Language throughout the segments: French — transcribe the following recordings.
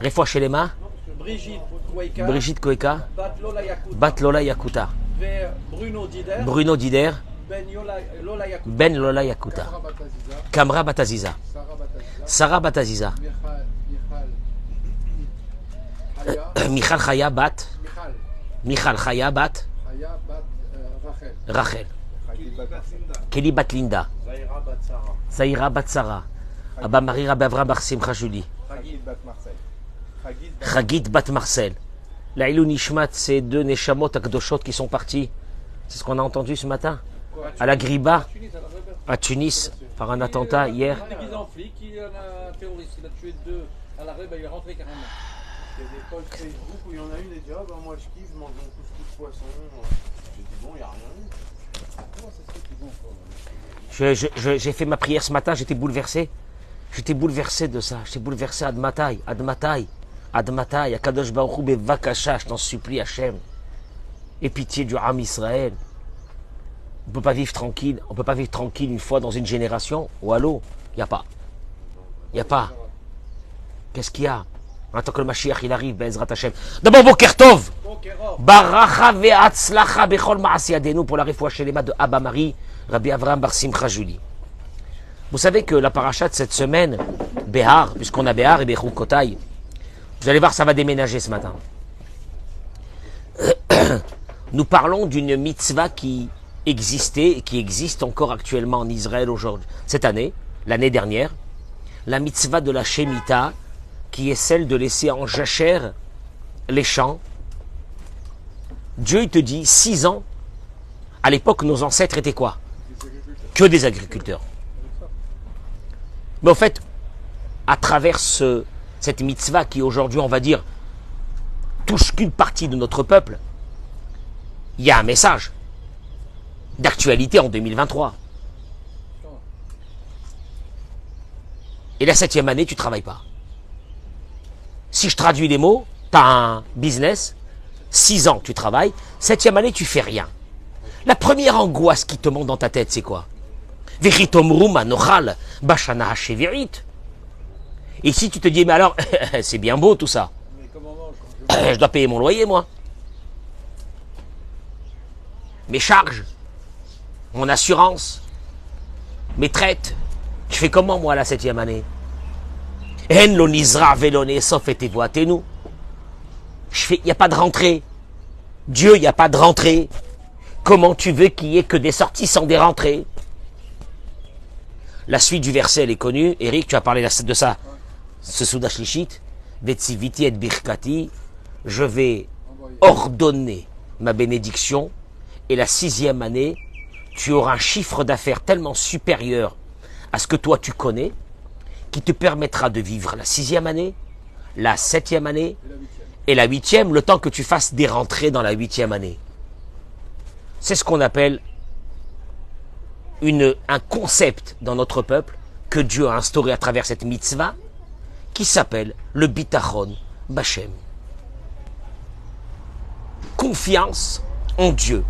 Refoua Shelema, Brigitte Koeka, Bat Lola Yakuta, Bruno Dider, Ben Lola Yakuta, Kamra Bataziza, Sarah Bataziza, Michal Chaya Bat, Michal Chaya Bat, Rachel, Kelly Bat Linda, Zaira Bat Sarah, Abba Marie Rabbi Avram Bar Simcha Julie, Chagit Bat Marcel. La Ilou Nishmat, c'est deux Neshamot Akdoshot qui sont partis. C'est ce qu'on a entendu ce matin à la Griba, à Tunis, par un attentat hier. Il y en a un terroriste, il a tué deux à l'arrêt, il est rentré carrément. Il y a des posts Facebook où il y en a une et dit ah ben moi je kiffe, je mange mon couscous de poisson. J'ai dit bon, il n'y a rien eu. Comment ça se fait qu'ils vont J'ai fait ma prière ce matin, j'étais bouleversé. J'étais bouleversé de ça. J'étais bouleversé Admatai, Admatai, Admatai, Akadosh Baruch Hu Bevakasha, je t'en supplie Hachem. Aie pitié du Ham Israël. On ne peut pas vivre tranquille. On ne peut pas vivre tranquille une fois dans une génération. Ou allô, il n'y a pas. Il n'y a pas. Qu'est-ce qu'il y a? En tant que le Mashiach il arrive, Be'ezrat Hashem. D'abord, Boker Tov. Baracha ve'atzlacha bechol ma'asi yadenu pour la refoua shelema de Abba Marie, Rabbi Avraham Bar Simcha Julie. Vous savez que la paracha de cette semaine, Béhar, puisqu'on a Béhar et Bechukotai, vous allez voir, ça va déménager ce matin. Nous parlons d'une mitzvah qui existait et qui existe encore actuellement en Israël aujourd'hui, cette année, l'année dernière, la mitzvah de la Shemitah, qui est celle de laisser en jachère les champs. Dieu, il te dit, 6 ans, à l'époque, nos ancêtres étaient quoi? Que des agriculteurs. Mais en fait, à travers cette mitzvah qui aujourd'hui, on va dire, touche qu'une partie de notre peuple, il y a un message d'actualité en 2023. Et la 7e année, tu ne travailles pas. Si je traduis les mots, tu as un business, 6 ans tu travailles, 7e année tu fais rien. La première angoisse qui te monte dans ta tête, c'est quoi? Et si tu te dis, mais alors, c'est bien beau tout ça. Je dois payer mon loyer, moi. Mes charges, mon assurance, mes traites. Je fais comment, moi, la 7e année? Il n'y a pas de rentrée. Dieu, il n'y a pas de rentrée. Comment tu veux qu'il n'y ait que des sorties sans des rentrées? La suite du verset, elle est connue. Eric, tu as parlé de ça. Ce Souda Shlishit. Vetsiviti et Birkati. Je vais ordonner ma bénédiction. Et la 6e année, tu auras un chiffre d'affaires tellement supérieur à ce que toi tu connais, qui te permettra de vivre la 6e année, la 7e année et la 8e, le temps que tu fasses des rentrées dans la 8e année. C'est ce qu'on appelle un concept dans notre peuple que Dieu a instauré à travers cette mitzvah qui s'appelle le bitachon b'Hashem. Confiance en Dieu.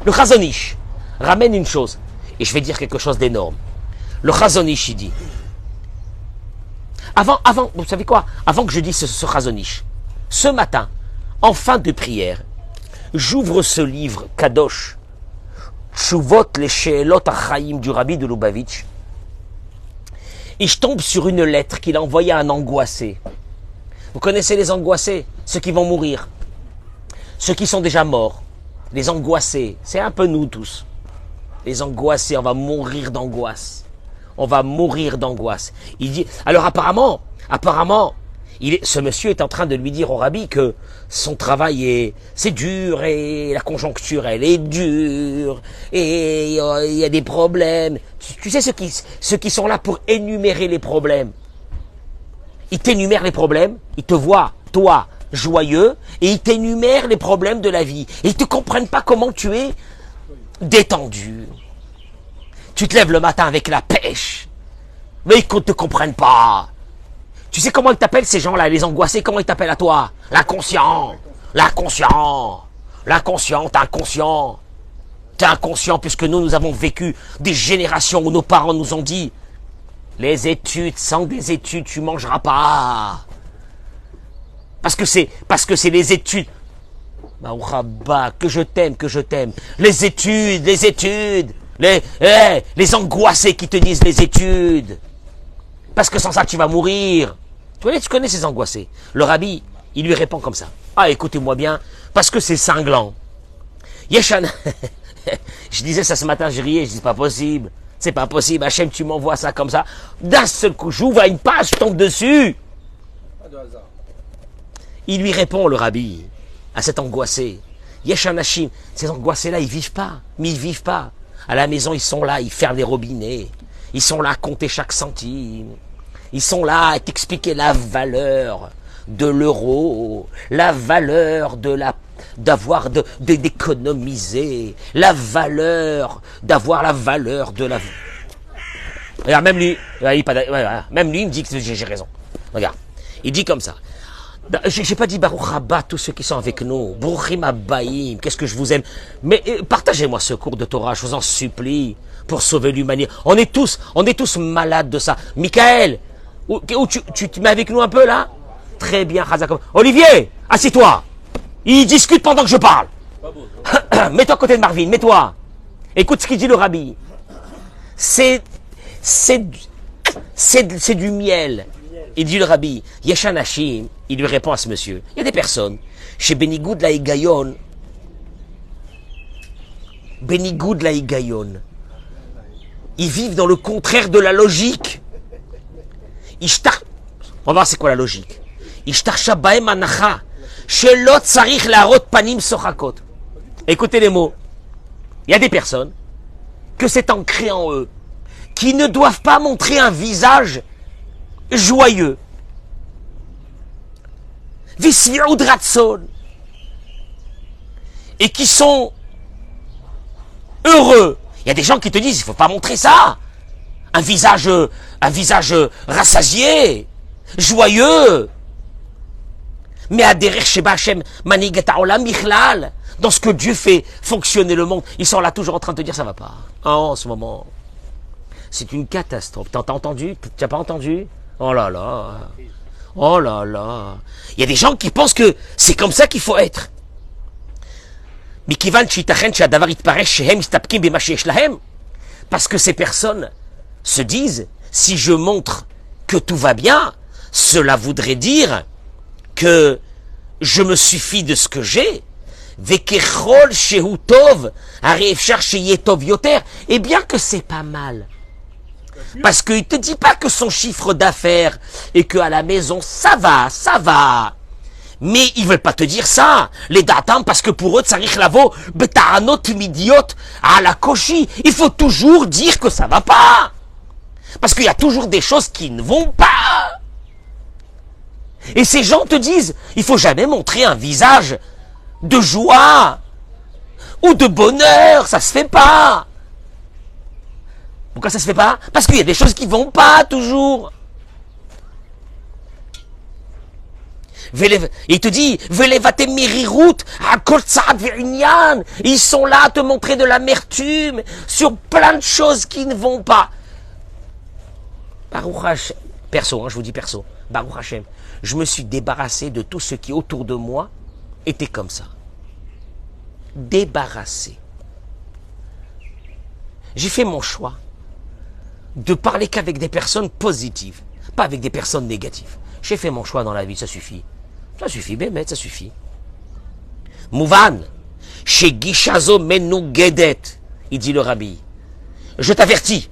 Le Chazon Ish ramène une chose, et je vais dire quelque chose d'énorme. Le Chazon Ish, il dit, avant, vous savez quoi? Avant que je dise ce Chazon Ish, ce matin, en fin de prière, j'ouvre ce livre Kadosh, Tshuvot les Sheelot Achaim du Rabbi de Lubavitch, et je tombe sur une lettre qu'il a envoyée à un angoissé. Vous connaissez les angoissés? Ceux qui vont mourir. Ceux qui sont déjà morts. Les angoissés. C'est un peu nous tous. Les angoissés, on va mourir d'angoisse. On va mourir d'angoisse. Il dit, alors apparemment, ce monsieur est en train de lui dire au rabbi que son travail c'est dur et la conjoncture elle est dure et il y a des problèmes. Tu sais ceux qui sont là pour énumérer les problèmes. Ils t'énumèrent les problèmes, ils te voient, toi, joyeux, et ils t'énumèrent les problèmes de la vie. Et ils ne te comprennent pas comment tu es détendu. Tu te lèves le matin avec la pêche. Mais ils ne te comprennent pas. Tu sais comment ils t'appellent ces gens-là, les angoissés? Comment ils t'appellent à toi? L'inconscient. L'inconscient. L'inconscient, t'es inconscient. T'es inconscient puisque nous avons vécu des générations où nos parents nous ont dit Les études, sans des études, tu mangeras pas. Parce que c'est les études. Baruch que je t'aime. Les études. Les angoissés qui te disent les études. Parce que sans ça, tu vas mourir. Tu connais ces angoissés. Le rabbi, il lui répond comme ça. Ah, écoutez-moi bien, parce que c'est cinglant. Yeshan, je disais ça ce matin, je riais, je dis, c'est pas possible. C'est pas possible, Hachem, tu m'envoies ça comme ça. D'un seul coup, j'ouvre une page, je tombe dessus. Pas de hasard. Il lui répond, le rabbi, à cet angoissé. Yeshan Hashim, ces angoissés-là, ils vivent pas. Mais ils vivent pas. À la maison, ils sont là, ils ferment les robinets. Ils sont là à compter chaque centime. Ils sont là à t'expliquer la valeur de l'euro, la valeur d'économiser, la valeur d'avoir la valeur de la vie. Regarde, même lui, il me dit que j'ai raison. Regarde, il dit comme ça. J'ai pas dit Baruch Haba, tous ceux qui sont avec nous. Baruchim Abbaim, qu'est-ce que je vous aime. Mais partagez-moi ce cours de Torah, je vous en supplie, pour sauver l'humanité. On est tous malades de ça. Michael, tu te mets avec nous un peu là? Très bien, Chazakom. Olivier, assieds-toi. Il discute pendant que je parle. Mets-toi à côté de Marvin, mets-toi. Écoute ce qu'il dit le rabbi. C'est du miel. Il dit le rabbi, Yeshan Hashim, il lui répond à ce monsieur. Il y a des personnes, chez Benigoud la Higayon, ils vivent dans le contraire de la logique. On va voir c'est quoi la logique. Écoutez les mots. Il y a des personnes que c'est ancré en eux, qui ne doivent pas montrer un visage joyeux. Et qui sont heureux. Il y a des gens qui te disent, il ne faut pas montrer ça. Un visage rassasié, joyeux. Mais adhérer chez Bachem, Manigat Haolam Michlal, dans ce que Dieu fait fonctionner le monde, ils sont là toujours en train de te dire ça va pas. Oh, en ce moment, c'est une catastrophe. T'as entendu? Tu n'as pas entendu? Oh là là. Oh là là. Il y a des gens qui pensent que c'est comme ça qu'il faut être. Parce que ces personnes se disent, si je montre que tout va bien, cela voudrait dire que je me suffis de ce que j'ai. Et bien que c'est pas mal. Parce qu'il ne te dit pas que son chiffre d'affaires et qu'à la maison, ça va. Mais ils ne veulent pas te dire ça. Les datam, parce que pour eux, tsarich lavo, betaranot midiot, à la koshi. Il faut toujours dire que ça va pas. Parce qu'il y a toujours des choses qui ne vont pas. Et ces gens te disent, il faut jamais montrer un visage de joie ou de bonheur, ça se fait pas. Pourquoi ça se fait pas? Parce qu'il y a des choses qui vont pas toujours. Il te dit, ils sont là à te montrer de l'amertume sur plein de choses qui ne vont pas. Baruch Hashem, perso, je vous dis perso, Baruch Hashem, je me suis débarrassé de tout ce qui autour de moi était comme ça. Débarrassé. J'ai fait mon choix de parler qu'avec des personnes positives, pas avec des personnes négatives. J'ai fait mon choix dans la vie, ça suffit. Ça suffit, Bémet, ça suffit. Mouvan, chez Gishazo Menou Gedet, il dit le rabbi, je t'avertis,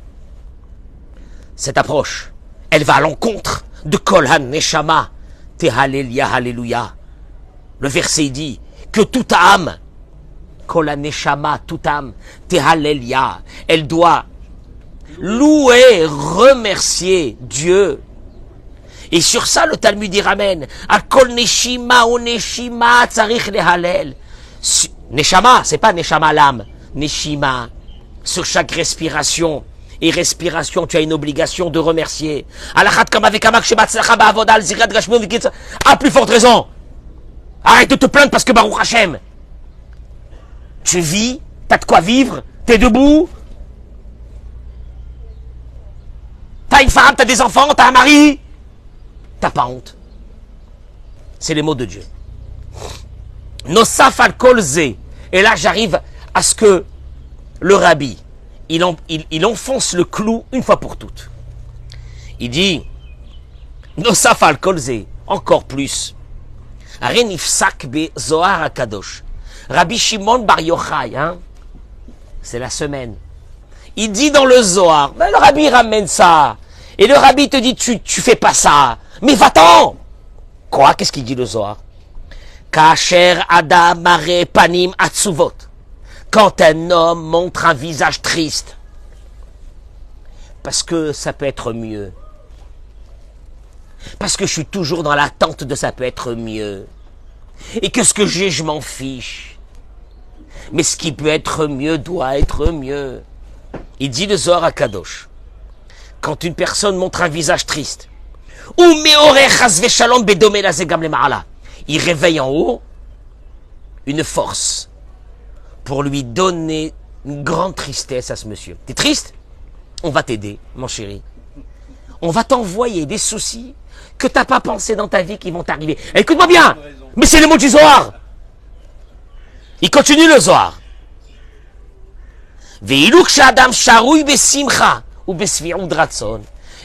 cette approche, elle va à l'encontre de Kolhan Neshama, Tehalelia, Alléluia. Le verset dit que toute âme, Kolhan Neshama, toute âme, Tehalelia, elle doit louer, remercier Dieu. Et sur ça, le Talmud y ramène. Akol neshima ou neshima tzarich lehalel. Neshama, c'est pas neshama l'âme. Neshima. Sur chaque respiration et respiration, tu as une obligation de remercier. Alachat kama vekama kshebatzlacha ba'avoda al zirat gashmu v'kitz. À plus forte raison. Arrête de te plaindre parce que Baruch Hashem. Tu vis, t'as de quoi vivre, t'es debout. T'as une femme, t'as des enfants, t'as un mari. T'as pas honte. C'est les mots de Dieu. Nosaf al kolze. Et là, j'arrive à ce que le rabbi, il enfonce le clou une fois pour toutes. Il dit, Nosaf al kolze, encore plus. Renifsak be Zohar HaKadosh. Rabbi Shimon Bar Yochai, hein, c'est la semaine. Il dit dans le Zohar, ben le rabbi ramène ça. Et le rabbi te dit, tu fais pas ça. Mais va-t'en. Quoi? Qu'est-ce qu'il dit le Zohar? Kacher Adam Mare Panim Atsuvot. Quand un homme montre un visage triste. Parce que ça peut être mieux. Parce que je suis toujours dans l'attente de ça peut être mieux. Et que ce que j'ai, je m'en fiche. Mais ce qui peut être mieux doit être mieux. Il dit le Zohar HaKadosh. Quand une personne montre un visage triste, ou il réveille en haut une force pour lui donner une grande tristesse à ce monsieur. T'es triste? On va t'aider, mon chéri. On va t'envoyer des soucis que t'as pas pensé dans ta vie qui vont t'arriver. Écoute-moi bien, mais c'est le mot du Zohar. Il continue le Zohar.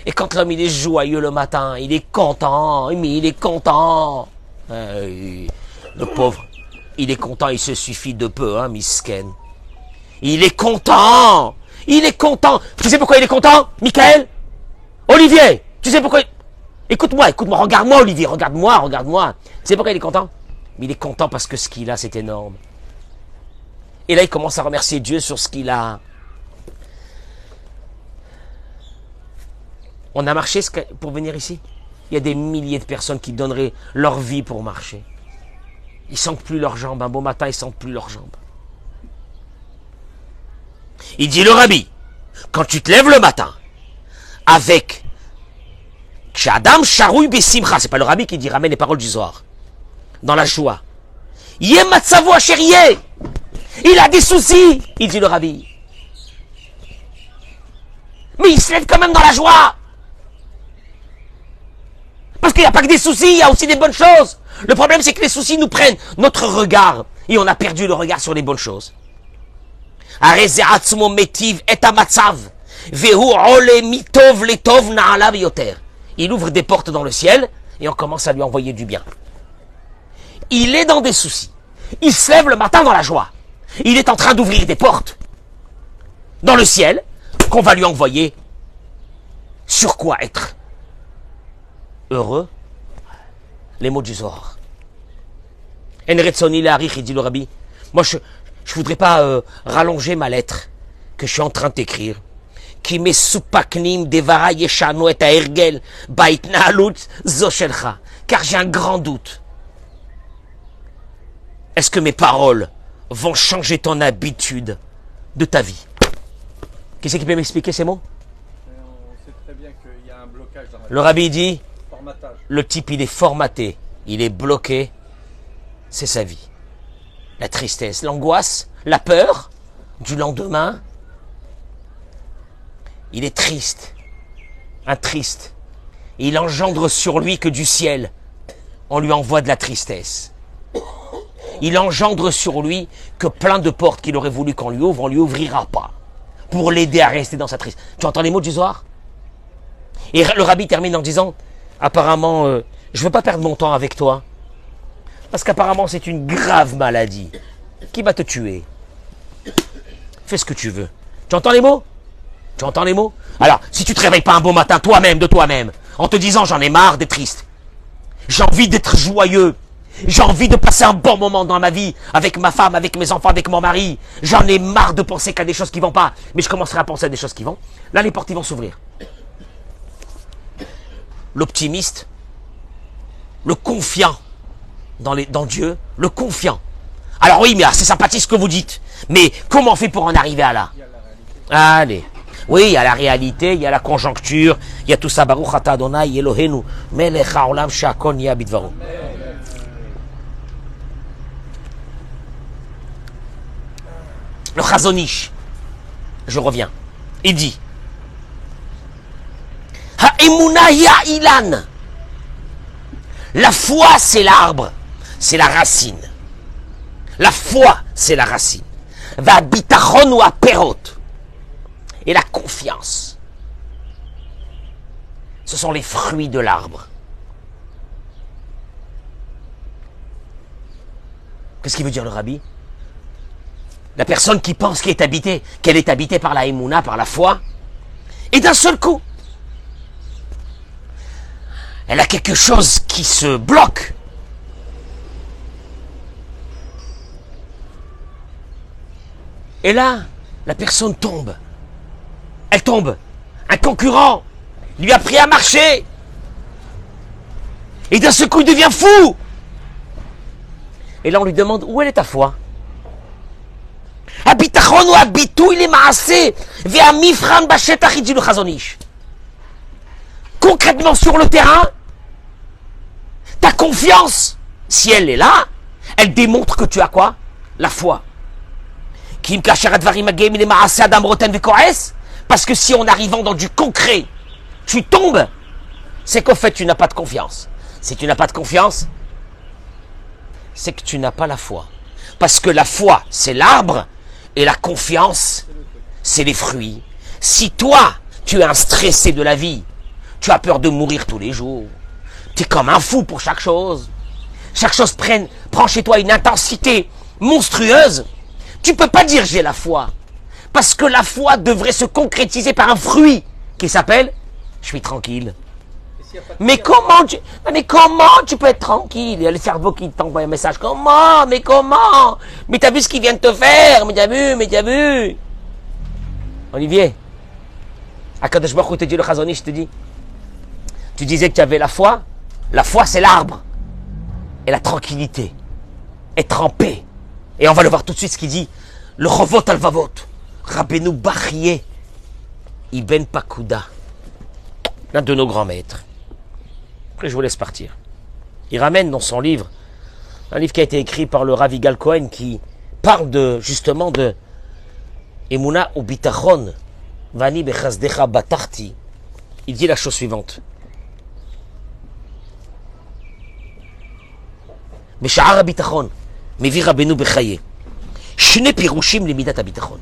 Et quand l'homme il est joyeux le matin, il est content, mais il est content. Le pauvre, il est content, il se suffit de peu, hein, misken. Il est content. Il est content. Tu sais pourquoi il est content, Michael? Olivier, tu sais pourquoi? Écoute-moi, regarde-moi, Olivier, regarde-moi. Tu sais pourquoi il est content? Il est content parce que ce qu'il a, c'est énorme. Et là, il commence à remercier Dieu sur ce qu'il a. On a marché pour venir ici. Il y a des milliers de personnes qui donneraient leur vie pour marcher. Ils sentent plus leurs jambes. Un beau matin, ils sentent plus leurs jambes. Il dit le rabbi, quand tu te lèves le matin, avec Kshadam Sharoui Besimcha, c'est pas le rabbi qui dit, ramène les paroles du Zohar, dans la joie. Yematsavo Acherié, il a des soucis, il dit le rabbi. Mais il se lève quand même dans la joie. Parce qu'il n'y a pas que des soucis, il y a aussi des bonnes choses. Le problème, c'est que les soucis nous prennent notre regard. Et on a perdu le regard sur les bonnes choses. Il ouvre des portes dans le ciel et on commence à lui envoyer du bien. Il est dans des soucis. Il se lève le matin dans la joie. Il est en train d'ouvrir des portes dans le ciel qu'on va lui envoyer. Sur quoi être heureux? Les mots du Zohar. Enretzoni l'arich, il dit le rabbi. Moi, je voudrais pas rallonger ma lettre que je suis en train d'écrire. Qui me supaknim devara yeshano et aergel baitnalut zoshelcha. Car j'ai un grand doute. Est-ce que mes paroles vont changer ton habitude de ta vie? Qui c'est qui peut m'expliquer ces mots? On sait très bien qu'il y a un blocage dans la Le rabbi dit, formatage. le type il est formaté, il est bloqué, c'est sa vie. La tristesse, l'angoisse, la peur du lendemain. Il est triste, un triste. Il engendre sur lui que du ciel, on lui envoie de la tristesse. Il engendre sur lui que plein de portes qu'il aurait voulu qu'on lui ouvre, on lui ouvrira pas. Pour l'aider à rester dans sa tristesse. Tu entends les mots du Zohar? Et le rabbi termine en disant, apparemment, je veux pas perdre mon temps avec toi. Parce qu'apparemment, c'est une grave maladie qui va te tuer. Fais ce que tu veux. Tu entends les mots? Tu entends les mots? Alors, si tu te réveilles pas un beau matin toi-même, de toi-même, en te disant, j'en ai marre d'être triste. J'ai envie d'être joyeux. J'ai envie de passer un bon moment dans ma vie, avec ma femme, avec mes enfants, avec mon mari. J'en ai marre de penser qu'à des choses qui vont pas. Mais je commencerai à penser à des choses qui vont. Là, les portes, ils vont s'ouvrir. L'optimiste, le confiant dans Dieu, le confiant. Alors oui, mais c'est sympathique ce que vous dites. Mais comment on fait pour en arriver à là? Allez. Oui, il y a la réalité, il y a la conjoncture, il y a tout ça. Baruch ata Adonai Eloheinu, melech haolam she'akol nהיה bidvaro. Le Chazon Ish, je reviens, il dit, Emuna ya ilan. La foi, c'est l'arbre, c'est la racine. La foi, c'est la racine. Va bitachon ou aperot. Et la confiance, ce sont les fruits de l'arbre. Qu'est-ce qu'il veut dire le rabbi? La personne qui pense qu'elle est habitée par la émouna, par la foi, et d'un seul coup, elle a quelque chose qui se bloque. Et là, la personne tombe. Elle tombe. Un concurrent lui a pris à marcher. Et d'un seul coup, il devient fou. Et là, on lui demande, où est ta foi? Habitachon ou habitou, il est maassé. Ve'amifran bashetach, dit le Chazon Ish. Concrètement, sur le terrain, ta confiance, si elle est là, elle démontre que tu as quoi? La foi. Kim kasher advarim hagem, il est maassé adam roten ve'koes. Parce que si en arrivant dans du concret, tu tombes, c'est qu'au fait, tu n'as pas de confiance. Si tu n'as pas de confiance, c'est que tu n'as pas la foi. Parce que la foi, c'est l'arbre, et la confiance, c'est les fruits. Si toi, tu es un stressé de la vie, tu as peur de mourir tous les jours, tu es comme un fou pour chaque chose, prend chez toi une intensité monstrueuse, tu ne peux pas dire j'ai la foi. Parce que la foi devrait se concrétiser par un fruit qui s'appelle « je suis tranquille ». Mais comment tu peux être tranquille? Il y a le cerveau qui t'envoie un message. Comment? Mais t'as vu ce qu'il vient de te faire? Mais t'as vu? Olivier, Akadosh Baruch Hu te dit, le Chazon Ish te dit, tu disais que tu avais la foi. La foi, c'est l'arbre. Et la tranquillité. Être en paix. Et on va le voir tout de suite ce qu'il dit. Le Chovot Alvavot. Rabbeinu Bachye Ibn Pakuda. L'un de nos grands maîtres. Après, je vous laisse partir. Il ramène dans son livre, un livre qui a été écrit par le Rav Yigal Cohen, qui parle justement de Emuna ou Bitachon, Vani bechazdecha batarti. Il dit la chose suivante. Mesha'ar Bitachon, Mevi Rabbeinu Bechaye. Shne pirushim limidat Bitachon.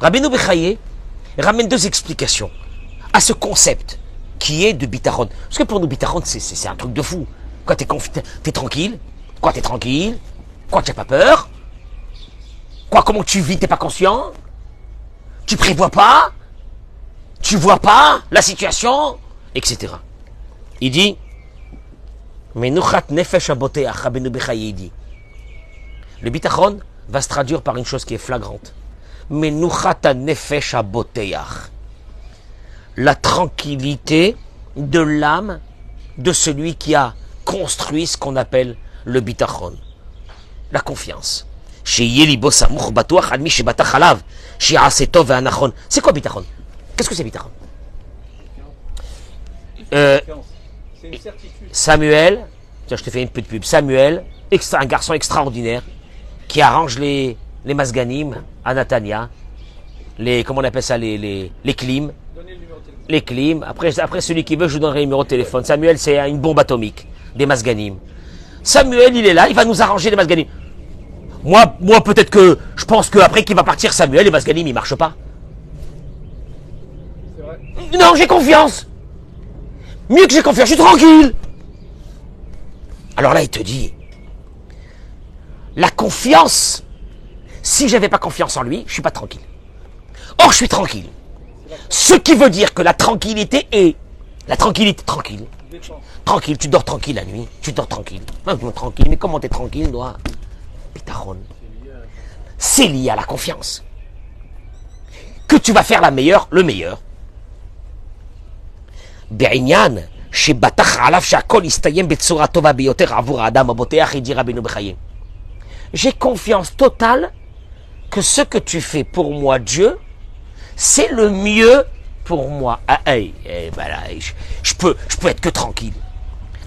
Rabbeinu Bechaye ramène deux explications à ce concept qui est de bitachon. Parce que pour nous, bitachon, c'est un truc de fou. Quoi, t'es tranquille? Quoi, t'es tranquille? Quoi, t'as pas peur? Quoi, comment tu vis? T'es pas conscient? Tu prévois pas? Tu vois pas la situation? Etc. Il dit, Menuchat nefesh aboteach, Rabbeinu Bechaye dit. Le bitachon va se traduire par une chose qui est flagrante. Menuchat nefesh aboteach. La tranquillité de l'âme de celui qui a construit ce qu'on appelle le bitachon. La confiance. C'est quoi bitachon? Qu'est-ce que c'est bitachon? C'est une certitude. Samuel, tiens, je te fais une petite pub. Samuel, un garçon extraordinaire qui arrange les masganim à Natania, comment on appelle ça, les clims. Donnez le numéro de téléphone. Les clims. Après, celui qui veut, je vous donnerai le numéro de téléphone. Samuel, c'est une bombe atomique. Des masganim. Samuel, il est là, il va nous arranger les masganim. Moi, peut-être que je pense qu'après qu'il va partir, Samuel, les masganim, ils marchent pas. C'est vrai. Non, j'ai confiance. Mieux que j'ai confiance, je suis tranquille. Alors là, il te dit, la confiance, si j'avais pas confiance en lui, je suis pas tranquille. Or, je suis tranquille. Ce qui veut dire que la tranquillité est la tranquillité tranquille. Tranquille, tu dors tranquille la nuit, tu dors tranquille. Tranquille, mais comment t'es tranquille, toi? Bitachon. C'est lié à la confiance. Que tu vas faire le meilleur. Be'inyan, shebatach alav shakol istayem betsura tova biyoter avur adam aboteach, dit Rabbeinu Bechaye. J'ai confiance totale que ce que tu fais pour moi, Dieu, c'est le mieux pour moi. Je peux être que tranquille.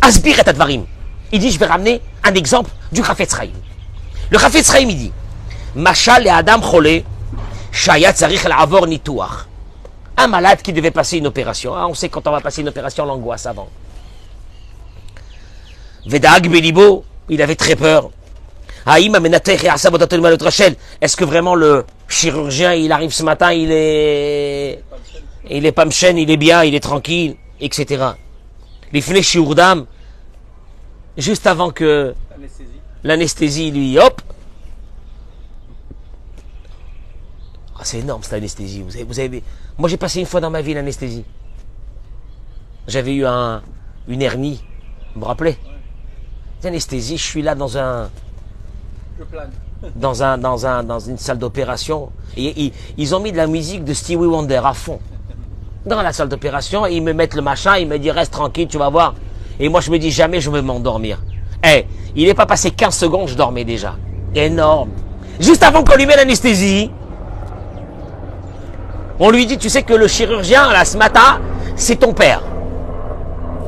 Asbir et advarim. Il dit, je vais ramener un exemple du Chafetz Chaim. Le Chafetz Chaim, il dit, Mashal et Adam chole, shaya tzarich la'avor nituach. Un malade qui devait passer une opération. Ah, on sait quand on va passer une opération, l'angoisse avant. Vedag Belibo, il avait très peur. Est-ce que vraiment le chirurgien, il arrive ce matin, il est pas mchen, il est bien, il est tranquille, etc. Les flèches shiurdam, juste avant que l'anesthésie lui, hop. Ah, c'est énorme cette anesthésie. Vous avez, moi j'ai passé une fois dans ma vie l'anesthésie. J'avais eu une hernie, vous me rappelez? L'anesthésie, je suis là dans une salle d'opération. Et ils ont mis de la musique de Stevie Wonder à fond. Dans la salle d'opération, ils me mettent le machin, ils me disent reste tranquille, tu vas voir. Et moi je me dis jamais je vais m'endormir. Il n'est pas passé 15 secondes, je dormais déjà. Énorme. Juste avant qu'on lui mette l'anesthésie, on lui dit tu sais que le chirurgien là ce matin, c'est ton père.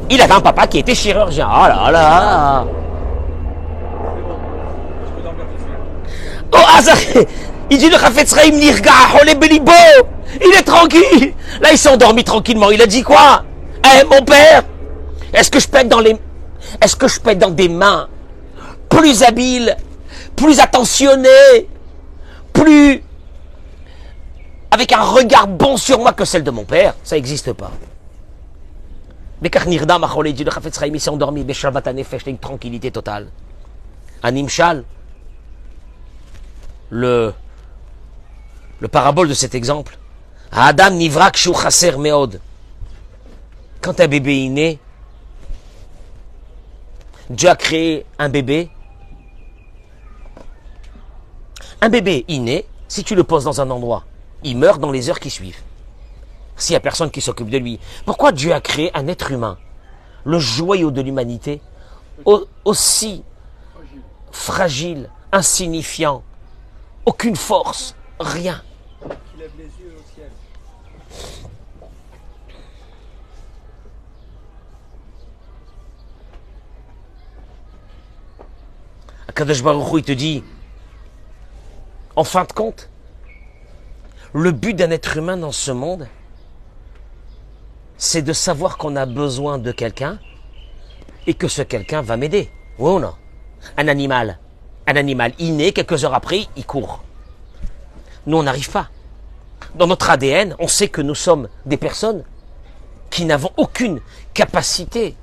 Il avait un papa qui était chirurgien. Oh là là. Oh, il dit le Chafetz Chaim Nirga, Holé Belibo, il est tranquille. Là, il s'est endormi tranquillement. Il a dit quoi? Mon père, est-ce que je peux être dans des mains plus habiles, plus attentionnées, plus avec un regard bon sur moi que celle de mon père? Ça n'existe pas. Mais car Nirda Macholé dit le Chafetz Chaim, il s'est endormi. Beshavat Hanefesh, une tranquillité totale. Animshal. Le parabole de cet exemple. Adam nivrak shu chaser meod. Quand un bébé est né, Dieu a créé un bébé. Un bébé inné, si tu le poses dans un endroit, il meurt dans les heures qui suivent. S'il n'y a personne qui s'occupe de lui. Pourquoi Dieu a créé un être humain, le joyau de l'humanité, aussi fragile, insignifiant, aucune force, rien. Qui lève les yeux au ciel. Akadosh Baruch Hu, il te dit, en fin de compte, le but d'un être humain dans ce monde, c'est de savoir qu'on a besoin de quelqu'un et que ce quelqu'un va m'aider. Oui ou non? Un animal inné, quelques heures après, il court. Nous, on n'arrive pas. Dans notre ADN, on sait que nous sommes des personnes qui n'avons aucune capacité.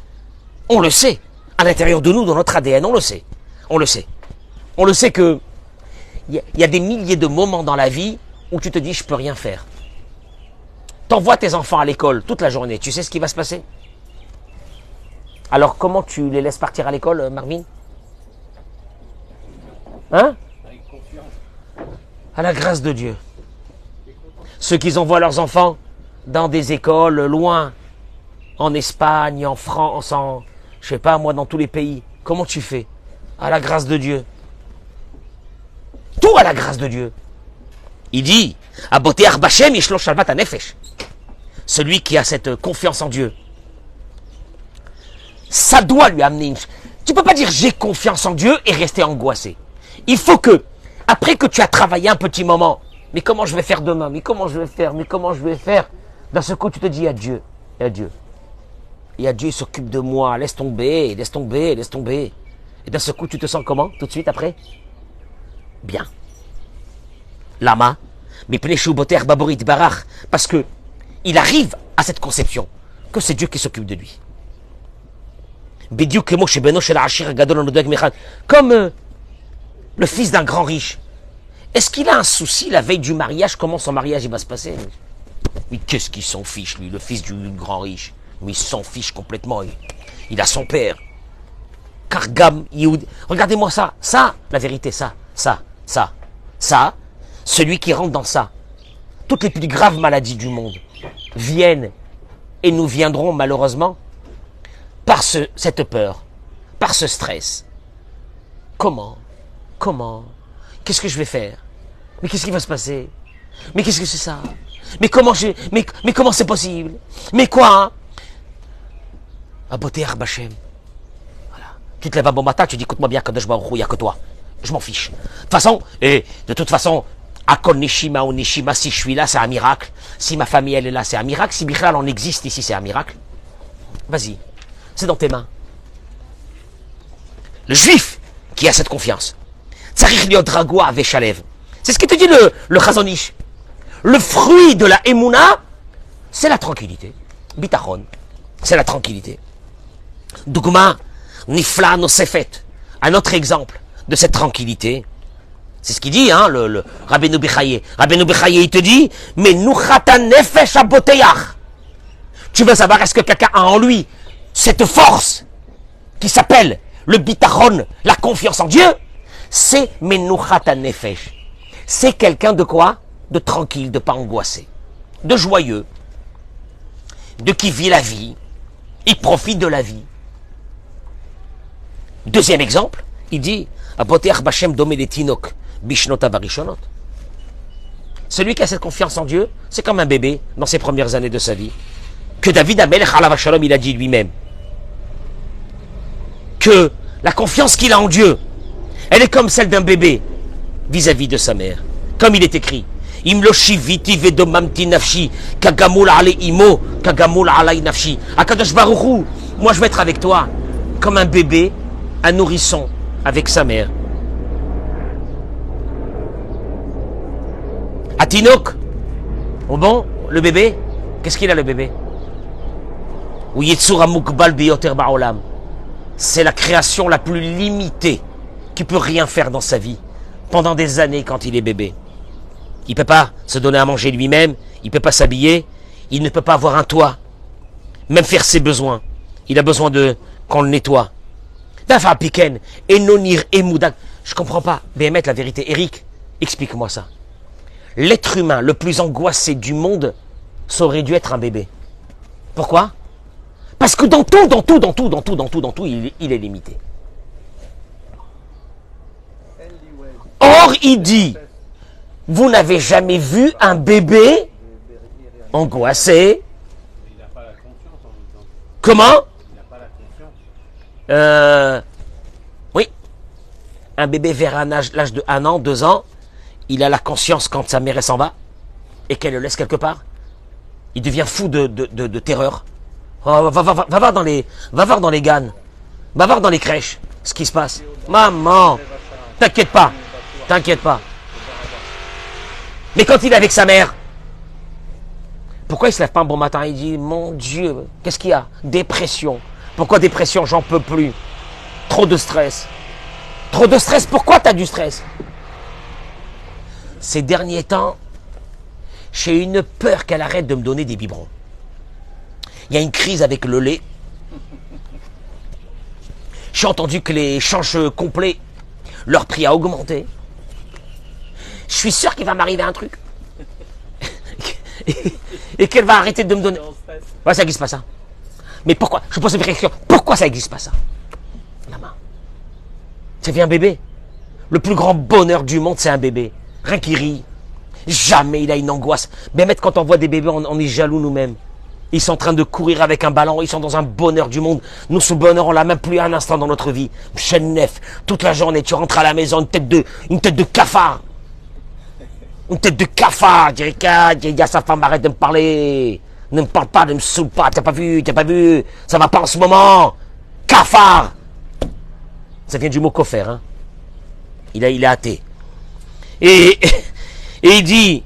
On le sait. À l'intérieur de nous, dans notre ADN, on le sait. On le sait. On le sait que il y a des milliers de moments dans la vie où tu te dis, je peux rien faire. T'envoies tes enfants à l'école toute la journée. Tu sais ce qui va se passer? Alors, comment tu les laisses partir à l'école, Marvin? Hein? Avec confiance. À la grâce de Dieu. Ceux qui envoient leurs enfants dans des écoles loin, en Espagne, en France, je sais pas moi, dans tous les pays. Comment tu fais? À la grâce de Dieu. Tout à la grâce de Dieu. Il dit, Aboté Arbachem Yishlo Shalvat Hanefesh. Celui qui a cette confiance en Dieu. Ça doit lui amener une... Tu peux pas dire j'ai confiance en Dieu et rester angoissé. Il faut que, après que tu as travaillé un petit moment, mais comment je vais faire demain? Mais comment je vais faire? D'un seul coup, tu te dis, il y a Dieu. Il y a Dieu. Il y a Dieu, il s'occupe de moi. Laisse tomber. Et d'un seul coup, tu te sens comment? Tout de suite après? Bien. Lama. Mais Barach. Parce que il arrive à cette conception que c'est Dieu qui s'occupe de lui. Comme le fils d'un grand riche. Est-ce qu'il a un souci la veille du mariage? Comment son mariage il va se passer? Mais qu'est-ce qu'il s'en fiche, lui, le fils du grand riche? Mais il s'en fiche complètement. Il a son père. Kargam Yehud. Regardez-moi ça. Ça, la vérité, ça. Celui qui rentre dans ça. Toutes les plus graves maladies du monde viennent et nous viendront malheureusement par cette peur, par ce stress. Comment? Qu'est-ce que je vais faire? Mais qu'est-ce qui va se passer? Mais qu'est-ce que c'est ça? Mais comment c'est possible? Mais quoi? Aboté Arbachem. Voilà. Tu te lèves un bon matin, tu dis écoute-moi bien, Kadosh Baruch Hu, il n'y a que toi. Je m'en fiche. De toute façon, Akon Neshima ou Neshima, si je suis là, c'est un miracle. Si ma famille, elle est là, c'est un miracle. Si Bichlal en existe ici, c'est un miracle. Vas-y, c'est dans tes mains. Le juif qui a cette confiance. Tsarich liot ragoua veshalev. C'est ce que te dit le Chazon Ish. Le fruit de la Emouna, c'est la tranquillité. Bitachon, c'est la tranquillité. Dougma, Nifla Nosefet. Un autre exemple de cette tranquillité. C'est ce qu'il dit, hein, le Rabbeinu Bechaye. Rabbeinu Bechaye, il te dit, mais Nuchata Nefesh Aboteyach. Tu veux savoir, est-ce que quelqu'un a en lui cette force qui s'appelle le bitachon, la confiance en Dieu? C'est Menuchata Nefesh. C'est quelqu'un de quoi? De tranquille, de pas angoissé, de joyeux, de qui vit la vie. Il profite de la vie. Deuxième exemple, il dit, Aboteyach Bashem Domé les Tinok. Bishnota Barishonot. Celui qui a cette confiance en Dieu, c'est comme un bébé dans ses premières années de sa vie. Que David Amelech Alav Shalom, il a dit lui-même que la confiance qu'il a en Dieu, elle est comme celle d'un bébé vis-à-vis de sa mère. Comme il est écrit, Imloshi viti vedomamti nafshi kagamul ale imo kagamul alay nafshi. Akadosh Baruch Hu, moi je vais être avec toi comme un bébé, un nourrisson avec sa mère. Atinok, oh bon, le bébé, qu'est-ce qu'il a le bébé? C'est la création la plus limitée qui peut rien faire dans sa vie pendant des années quand il est bébé. Il ne peut pas se donner à manger lui-même, il ne peut pas s'habiller, il ne peut pas avoir un toit, même faire ses besoins. Il a besoin de qu'on le nettoie. Je comprends pas. Béhémet, la vérité. Eric, explique-moi ça. L'être humain le plus angoissé du monde, ça aurait dû être un bébé. Pourquoi? Parce que dans tout, il est limité. Or, il dit, vous n'avez jamais vu un bébé angoissé. Il n'a pas la confiance en même temps. Comment? Il n'a pas la confiance. Oui. Un bébé vers l'âge de 1 an, 2 ans, il a la conscience quand sa mère s'en va et qu'elle le laisse quelque part. Il devient fou de terreur. Oh, va voir dans les GAN. Va voir dans les crèches ce qui se passe. Maman, t'inquiète pas. Mais quand il est avec sa mère, pourquoi il se lève pas un bon matin? Il dit, mon Dieu, qu'est-ce qu'il y a? Dépression. Pourquoi dépression? J'en peux plus. Trop de stress. Trop de stress, pourquoi tu as du stress? Ces derniers temps, j'ai une peur qu'elle arrête de me donner des biberons. Il y a une crise avec le lait. J'ai entendu que les changes complets, leur prix a augmenté. Je suis sûr qu'il va m'arriver un truc. Et qu'elle va arrêter de me donner. Ouais, ça n'existe pas ça. Mais pourquoi? Je pose une question. Pourquoi ça n'existe pas ça? Maman. Ça vient un bébé. Le plus grand bonheur du monde, c'est un bébé. Rien qui rit. Jamais il a une angoisse. Mais même quand on voit des bébés, on est jaloux nous-mêmes. Ils sont en train de courir avec un ballon. Ils sont dans un bonheur du monde. Nous, ce bonheur, on l'a même plus un instant dans notre vie. Chaîne neuf. Toute la journée, tu rentres à la maison, une tête de cafard. Une tête de cafard. Il y a sa femme, arrête de me parler. Ne me parle pas, ne me saoule pas. T'as pas vu. Ça va pas en ce moment. Cafard. Ça vient du mot cofer, hein. Il est athée. Et il dit,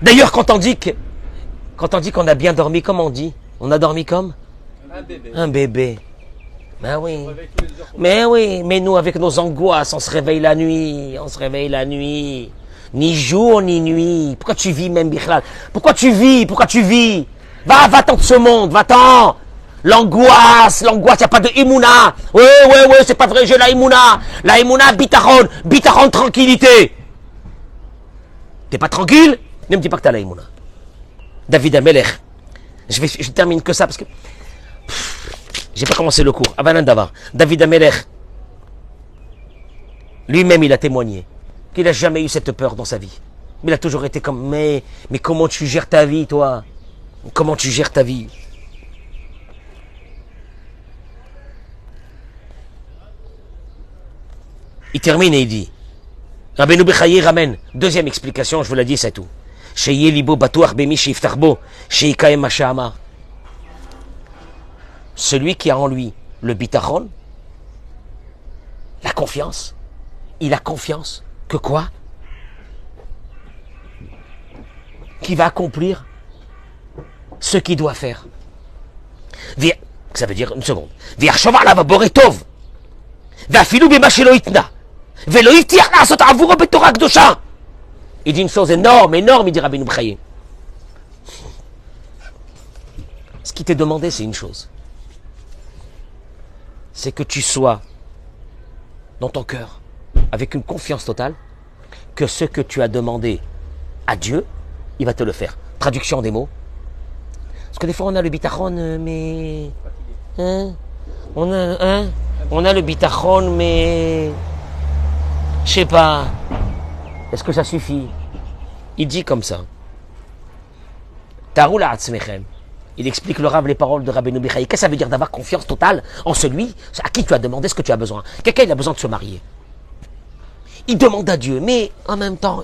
d'ailleurs, quand on dit qu'on a bien dormi, comment on dit? On a dormi comme un bébé. Ben oui. Mais nous, avec nos angoisses, on se réveille la nuit. Ni jour, ni nuit. Pourquoi tu vis même, Bichlal? Pourquoi tu vis? Va-t'en de ce monde, va-t'en. L'angoisse, il n'y a pas de Emouna. Ouais, c'est pas vrai, j'ai la Emouna. La Emouna, bitachon, tranquillité. T'es pas tranquille? Ne me dis pas que t'as la Emouna. David Amelech. Je termine que ça parce que j'ai pas commencé le cours. Avalan Davar. David Amelech. Lui-même, il a témoigné qu'il n'a jamais eu cette peur dans sa vie. Mais il a toujours été comme, mais comment tu gères ta vie, toi? Comment tu gères ta vie? Il termine et il dit, Rabbeinu Bechaye ramène. Deuxième explication, je vous l'ai dit, c'est tout. Sheye libo batuach bemi sheiftach bo, sheikaem ma she'amar. Celui qui a en lui le bitachon, la confiance, il a confiance que quoi? Qu'il va accomplir ce qu'il doit faire. Ça veut dire, une seconde. Viachshov alav borei tov, ve'afilu bema shelo itna, ve'lo yivtiach la'asot avuro betorah kedosha. Il dit une chose énorme, énorme, il dit Rabbeinu Bechaye. Ce qui t'est demandé, c'est une chose. C'est que tu sois dans ton cœur, avec une confiance totale, que ce que tu as demandé à Dieu, il va te le faire. Traduction des mots. Parce que des fois, on a le bitachon, mais... On a le bitachon, mais... Je sais pas... Est-ce que ça suffit? Il dit comme ça. Taroula atzmechem. Il explique le Rav les paroles de Rabbeinu Bechaye. Qu'est-ce que ça veut dire d'avoir confiance totale en celui à qui tu as demandé ce que tu as besoin? Quelqu'un, il a besoin de se marier. Il demande à Dieu, mais en même temps...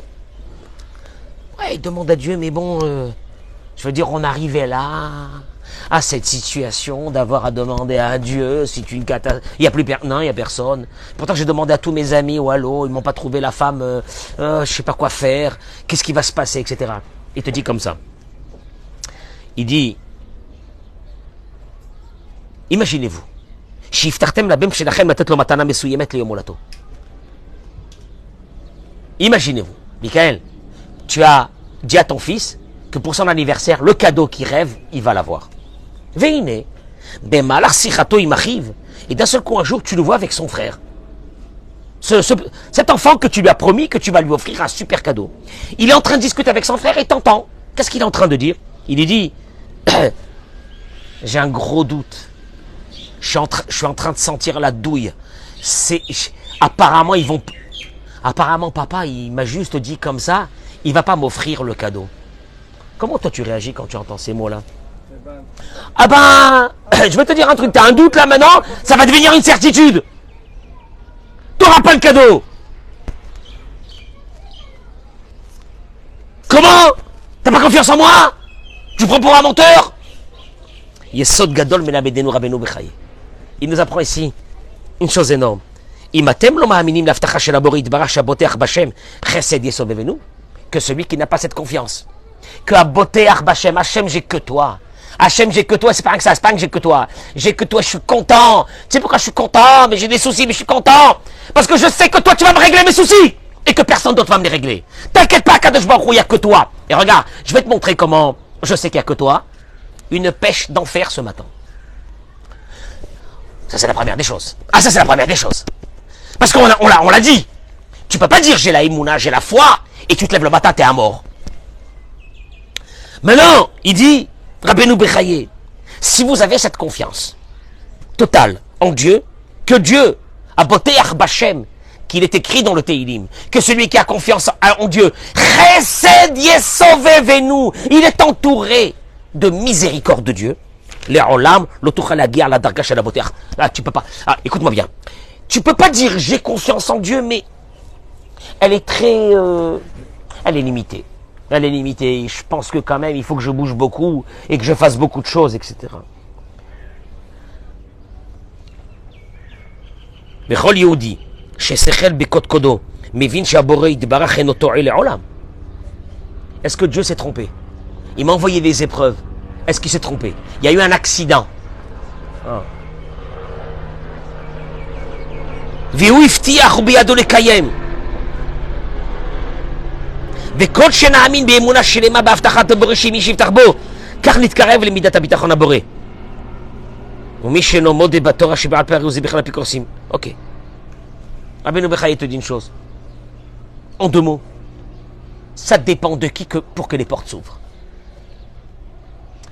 Ouais, il demande à Dieu, mais bon... je veux dire, on arrivait là... à cette situation d'avoir à demander à Dieu si tu une catastrophe. Il n'y a plus non, il n'y a personne. Pourtant, j'ai demandé à tous mes amis, oh allô, ils m'ont pas trouvé la femme, je sais pas quoi faire, qu'est-ce qui va se passer, etc. Il te dit comme ça. Il dit, imaginez-vous, imaginez-vous, Michael, tu as dit à ton fils que pour son anniversaire, le cadeau qu'il rêve, il va l'avoir. Veine, et d'un seul coup, un jour, tu le vois avec son frère. Cet enfant que tu lui as promis que tu vas lui offrir un super cadeau. Il est en train de discuter avec son frère et t'entends. Qu'est-ce qu'il est en train de dire? Il lui dit, j'ai un gros doute. Je suis en train de sentir la douille. Apparemment, papa, il m'a juste dit comme ça, il va pas m'offrir le cadeau. Comment toi tu réagis quand tu entends ces mots-là? Ah ben, je vais te dire un truc, t'as un doute là maintenant, ça va devenir une certitude. T'auras pas le cadeau. Comment? T'as pas confiance en moi? Tu prends pour un menteur? Yesod gadol melabedenu Rabbeinu Bechaye. Il nous apprend ici une chose énorme. Imatem lo ma'aminim l'aftacha shel habori yitbarach shaboteach b'Hashem chesed yesovevenu. Que celui qui n'a pas cette confiance, que aboteach b'Hashem, Hachem j'ai que toi. Hachem j'ai que toi, c'est pas que ça, c'est pas que j'ai que toi. J'ai que toi, je suis content. Tu sais pourquoi je suis content? Mais j'ai des soucis, mais je suis content. Parce que je sais que toi tu vas me régler mes soucis. Et que personne d'autre va me les régler. T'inquiète pas, Kadosh Baruch Hu, il n'y a que toi. Et regarde, je vais te montrer comment je sais qu'il n'y a que toi. Une pêche d'enfer ce matin. Ça c'est la première des choses. Ah, ça c'est la première des choses. Parce qu'on l'a dit. Tu peux pas dire j'ai la émouna, j'ai la foi, et tu te lèves le matin, t'es à mort. Maintenant, il dit, Rabbeinu Bechaye, si vous avez cette confiance totale en Dieu, que Dieu a boteach b'Hashem, qu'il est écrit dans le Teilim, que celui qui a confiance en Dieu, chesed yesovevenu, il est entouré de miséricorde de Dieu. Les olam, l'otuchalagir, la darga shel boteach. Là, tu peux pas. Ah, écoute-moi bien. Tu peux pas dire j'ai confiance en Dieu, mais elle est très, elle est limitée. Elle est limitée. Je pense que quand même, il faut que je bouge beaucoup et que je fasse beaucoup de choses, etc. Bechol Yehudi, shesechel bekot kodo, mevin shaborei yitbarach eno to'el le'olam. Est-ce que Dieu s'est trompé? Il m'a envoyé des épreuves. Est-ce qu'il s'est trompé? Il y a eu un accident. Vehu iftiach biyado lekayem. וכל שנאמין באמונה שלמה בהבטחת הבורא שמי שיפתח בו כך נתקרב למידת הביטחון הבורא ומי שאינו מודה בתורה שבעל פה הרי זה בכלל אפיקורסים. Ok. Rabbeinu Bechaye te dit une chose en deux mots, ça dépend de qui pour que les portes s'ouvrent.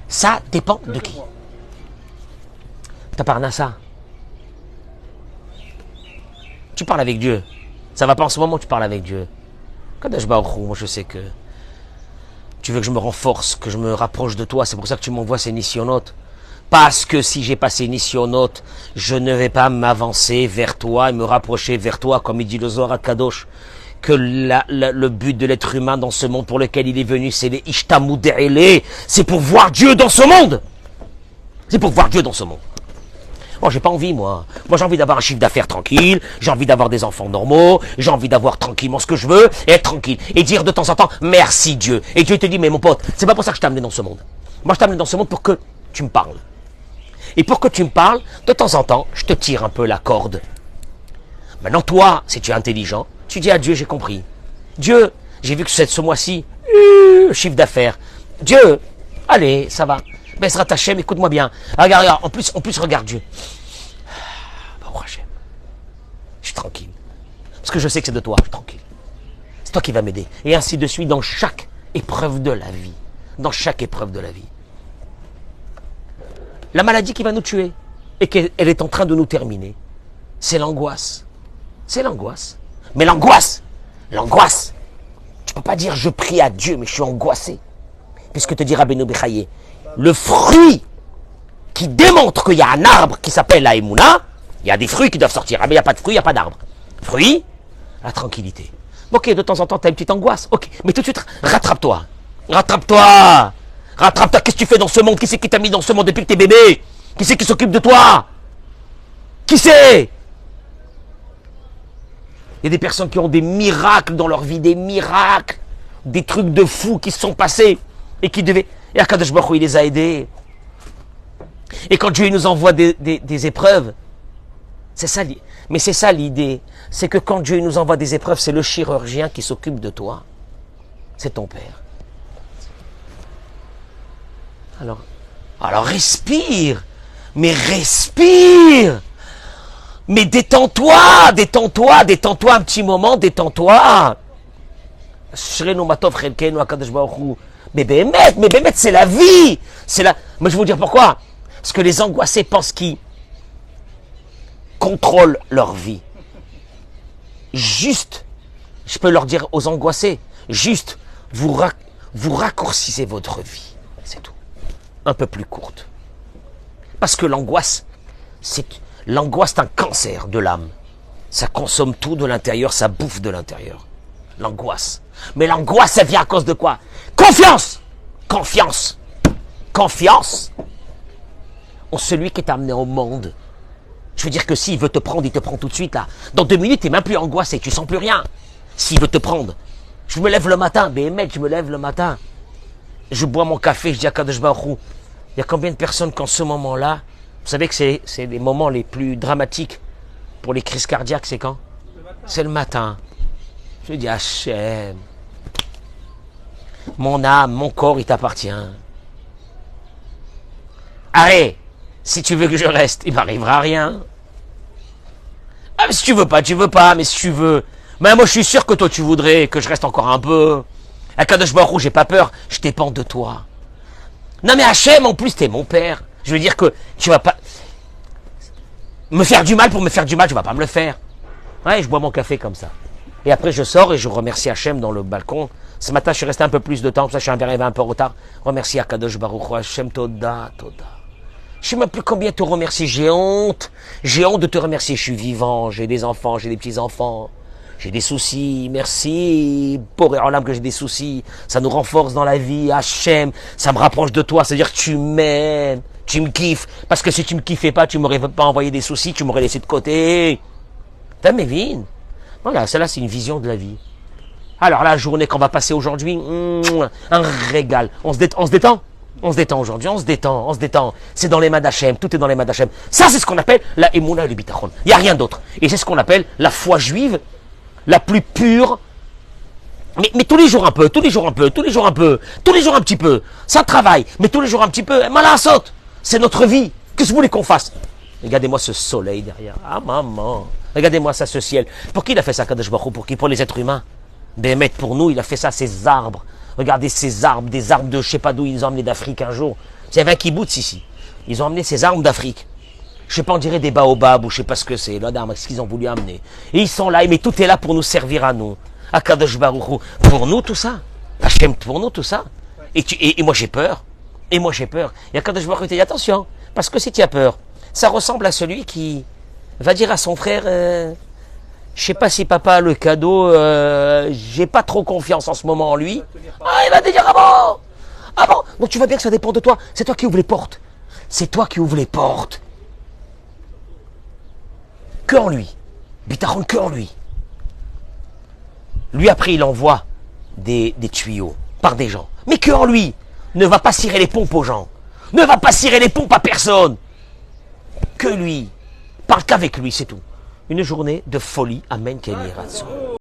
Ça dépend de qui. T'as parlé à ça, tu parles avec Dieu, ça va pas en ce moment, tu parles avec Dieu. Kadosh Baruch Hu, moi je sais que tu veux que je me renforce, que je me rapproche de toi, c'est pour ça que tu m'envoies ces nisyonotes. Parce que si j'ai pas ces nisyonotes, je ne vais pas m'avancer vers toi et me rapprocher vers toi, comme il dit le Zohar Kadosh, que le but de l'être humain dans ce monde pour lequel il est venu, c'est les ishtamoudele, c'est pour voir Dieu dans ce monde. C'est pour voir Dieu dans ce monde. Moi, j'ai pas envie, moi. Moi, j'ai envie d'avoir un chiffre d'affaires tranquille, j'ai envie d'avoir des enfants normaux, j'ai envie d'avoir tranquillement ce que je veux, et être tranquille. Et dire de temps en temps, merci Dieu. Et Dieu te dit, mais mon pote, c'est pas pour ça que je t'ai amené dans ce monde. Moi, je t'ai amené dans ce monde pour que tu me parles. Et pour que tu me parles, de temps en temps, je te tire un peu la corde. Maintenant, toi, si tu es intelligent, tu dis à Dieu, j'ai compris. Dieu, j'ai vu que ce mois-ci, chiffre d'affaires. Dieu, allez, ça va. Bezrat Hashem, écoute-moi bien. Regarde, regarde, en plus, regarde Dieu. Baruch Hashem. Je suis tranquille. Parce que je sais que c'est de toi, je suis tranquille. C'est toi qui vas m'aider. Et ainsi de suite dans chaque épreuve de la vie. Dans chaque épreuve de la vie. La maladie qui va nous tuer et qu'elle est en train de nous terminer, c'est l'angoisse. C'est l'angoisse. Mais l'angoisse, tu peux pas dire je prie à Dieu, mais je suis angoissé. Puisque te dira Beno Bechaye, le fruit qui démontre qu'il y a un arbre qui s'appelle la Emouna, il y a des fruits qui doivent sortir. Ah mais il n'y a pas de fruits, il n'y a pas d'arbre. Fruit, la tranquillité. Ok, de temps en temps, tu as une petite angoisse. Ok, mais tout de suite, rattrape-toi. Rattrape-toi. Rattrape-toi. Qu'est-ce que tu fais dans ce monde? Qui c'est qui t'a mis dans ce monde depuis que t'es bébé? Qui c'est qui s'occupe de toi? Qui c'est? Il y a des personnes qui ont des miracles dans leur vie, des miracles, des trucs de fous qui se sont passés et qui devaient... Et Akadosh Baruch Hu, il les a aidés. Et quand Dieu nous envoie des épreuves, c'est ça, mais c'est ça l'idée. C'est que quand Dieu nous envoie des épreuves, c'est le chirurgien qui s'occupe de toi. C'est ton père. Alors respire. Mais respire. Mais détends-toi un petit moment, détends-toi. Shrenu matov chelkenu Akadosh Baruch Hu. Mais Bémet, c'est la vie. Moi, je vais vous dire pourquoi. Parce que les angoissés pensent qu'ils contrôlent leur vie. Juste, je peux leur dire aux angoissés, juste, vous raccourcissez votre vie. C'est tout. Un peu plus courte. Parce que l'angoisse, c'est un cancer de l'âme. Ça consomme tout de l'intérieur, ça bouffe de l'intérieur. L'angoisse. Mais l'angoisse, ça vient à cause de quoi? Confiance. Confiance. Confiance en celui qui t'a amené au monde. Je veux dire que s'il veut te prendre, il te prend tout de suite là. Dans 2 minutes, tu n'es même plus angoissé, tu sens plus rien. S'il veut te prendre. Je me lève le matin, mec, je me lève le matin. Je bois mon café, je dis à Kadosh Baruch Hu, il y a combien de personnes qu'en ce moment-là, vous savez que c'est les moments les plus dramatiques pour les crises cardiaques, c'est quand? C'est le matin. Je dis Hachem, mon âme, mon corps, il t'appartient. Arrête, si tu veux que je reste, il m'arrivera rien. Ah, mais si tu veux pas, mais si tu veux. Mais moi, je suis sûr que toi, tu voudrais que je reste encore un peu. À Kadosh Baruch Hu, j'ai pas peur, je dépends de toi. Non, mais Hachem, en plus, t'es mon père. Je veux dire que tu vas pas me faire du mal pour me faire du mal, tu vas pas me le faire. Ouais, je bois mon café comme ça. Et après, je sors et je remercie Hachem dans le balcon. Ce matin, je suis resté un peu plus de temps, pour ça je suis arrivé un peu en retard. Remercie Akadosh Baruch Hu, Hachem, Toda, Toda. Je ne sais même plus combien te remercier, j'ai honte. J'ai honte de te remercier, je suis vivant, j'ai des enfants, j'ai des petits-enfants. J'ai des soucis, merci, pour Olam que j'ai des soucis. Ça nous renforce dans la vie, Hachem, ça me rapproche de toi, c'est-à-dire que tu m'aimes, tu me kiffes. Parce que si tu me kiffais pas, tu m'aurais pas envoyé des soucis, tu m'aurais laissé de côté. T'as mes vignes. Voilà, celle-là, c'est une vision de la vie. Alors, la journée qu'on va passer aujourd'hui, un régal. On se détend aujourd'hui, on se détend. C'est dans les mains d'Hachem, tout est dans les mains d'Hachem. Ça, c'est ce qu'on appelle la Emouna et le Bitachon. Il n'y a rien d'autre. Et c'est ce qu'on appelle la foi juive, la plus pure. Mais tous les jours un peu, tous les jours un petit peu. Ça travaille, mais tous les jours un petit peu. Malin saute. C'est notre vie. Qu'est-ce que vous voulez qu'on fasse? Regardez-moi ce soleil derrière. Ah, maman. Regardez-moi ça, ce ciel. Pour qui il a fait ça, Kadosh Baruch Hu? Pour qui? Pour les êtres humains. Bémet, pour nous, il a fait ça, ces arbres. Regardez ces arbres, des arbres de je sais pas d'où ils ont emmené d'Afrique un jour. Il y avait un kibbutz ici. Ils ont emmené ces arbres d'Afrique. Je sais pas, on dirait des baobabs ou je sais pas ce que c'est. Là, ce qu'ils ont voulu amener. Et ils sont là, mais tout est là pour nous servir à nous. À Kadosh Baruch Hu. Pour nous, tout ça. Hachem, pour nous, tout ça. Et moi, j'ai peur. Et a Kadosh Baruch Hu te dit, attention. Parce que si tu as peur, ça ressemble à celui qui va dire à son frère, Je sais pas si papa a le cadeau, j'ai pas trop confiance en ce moment en lui. Ah, il va te dire, ah bon? Ah bon? Donc tu vois bien que ça dépend de toi. C'est toi qui ouvres les portes. C'est toi qui ouvres les portes. Que en lui. Bitachon, que en lui. Lui, après, il envoie des tuyaux par des gens. Mais que en lui. Ne va pas cirer les pompes aux gens. Ne va pas cirer les pompes à personne. Que lui. Parle qu'avec lui, c'est tout. Une journée de folie. Amen. Kenny Ratson.